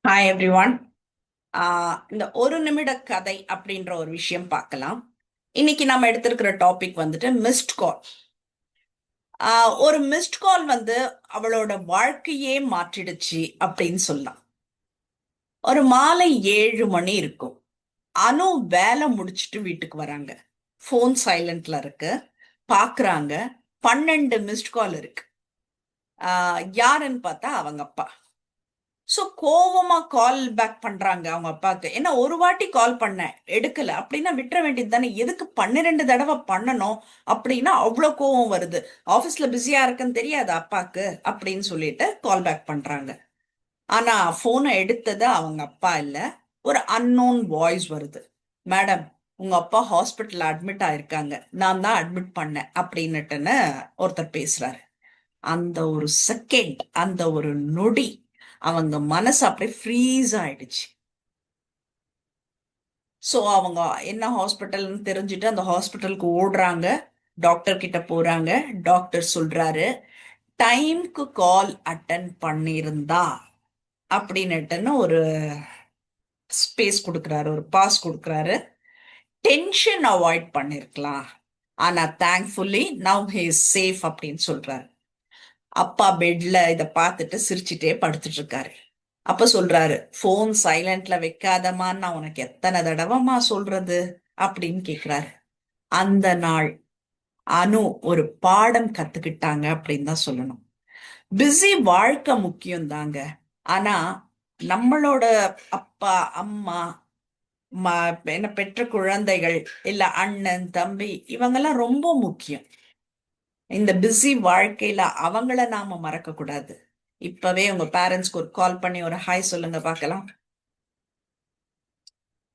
Hi everyone. இந்த ஒரு நிமிட கதை அப்படின்ற ஒரு விஷயம் பார்க்கலாம். இன்னைக்கு நம்ம எடுத்திருக்கிற டாபிக் வந்துட்டு மிஸ்ட் கால். ஒரு மிஸ்ட் கால் வந்து அவளோட வாழ்க்கையே மாற்றிடுச்சு அப்படின்னு சொல்லலாம். ஒரு மாலை 7 மணி இருக்கும். அனு வேலை முடிச்சுட்டு வீட்டுக்கு வராங்க. ஃபோன் சைலண்ட்ல இருக்கு. பாக்குறாங்க, 12 மிஸ்ட் கால் இருக்கு. யாருன்னு பார்த்தா அவங்க அப்பா. ஸோ கோவமா கால் பேக் பண்றாங்க அவங்க அப்பாவுக்கு. ஏன்னா ஒரு வாட்டி கால் பண்ணேன் எடுக்கல அப்படின்னா விட்டுற வேண்டியது தானே, எதுக்கு 12 தடவை பண்ணணும் அப்படின்னா அவ்வளோ கோவம் வருது. ஆஃபீஸ்ல பிஸியா இருக்குன்னு தெரியாது அப்பாக்கு அப்படின்னு சொல்லிட்டு கால் பேக் பண்றாங்க. ஆனா போனை எடுத்தது அவங்க அப்பா இல்ல, ஒரு அன்னோன் வாய்ஸ் வருது. மேடம், உங்க அப்பா ஹாஸ்பிட்டல்ல அட்மிட் ஆயிருக்காங்க, நான் தான் அட்மிட் பண்ணேன் அப்படின்னுட்டுன்னு ஒருத்தர் பேசுறாரு. அந்த ஒரு செகண்ட், அந்த ஒரு நொடி அவங்க மனசு அப்படியே ஃப்ரீஸ் ஆயிடுச்சு. ஸோ அவங்க என்ன ஹாஸ்பிட்டல்னு தெரிஞ்சுட்டு அந்த ஹாஸ்பிட்டலுக்கு ஓடுறாங்க. டாக்டர் கிட்ட போறாங்க. டாக்டர் சொல்றாரு, டைம்க்கு கால் அட்டன் பண்ணியிருந்தா அப்படின்னுட்டுன்னு ஒரு ஸ்பேஸ் கொடுக்குறாரு, ஒரு பாஸ் கொடுக்குறாரு. டென்ஷன் அவாய்ட் பண்ணிருக்கலாம், ஆனா thankfully now he is safe அப்படின்னு சொல்றாரு. அப்பா பெட்ல இத பார்த்துட்டு சிரிச்சுட்டே படுத்துட்டு இருக்காரு. அப்ப சொல்றாரு, போன் சைலண்ட்ல வைக்காதமான்னு நான் உனக்கு எத்தனை தடவைமா சொல்றது அப்படின்னு கேக்குறாரு. அந்த நாள் அனு ஒரு பாடம் கத்துக்கிட்டாங்க அப்படின்னு தான் சொல்லணும். பிஸி வாழ்க்கை முக்கியம் தாங்க, ஆனா நம்மளோட அப்பா அம்மா, என்ன பெற்ற குழந்தைகள், இல்ல அண்ணன் தம்பி, இவங்கெல்லாம் ரொம்ப முக்கியம். இந்த பிஸி வாழ்க்கையில அவங்கள நாம மறக்க கூடாது. இப்பவே உங்க பேரண்ட்ஸ்க்கு ஒரு கால் பண்ணி ஒரு ஹாய் சொல்லுங்க பார்க்கலாம்.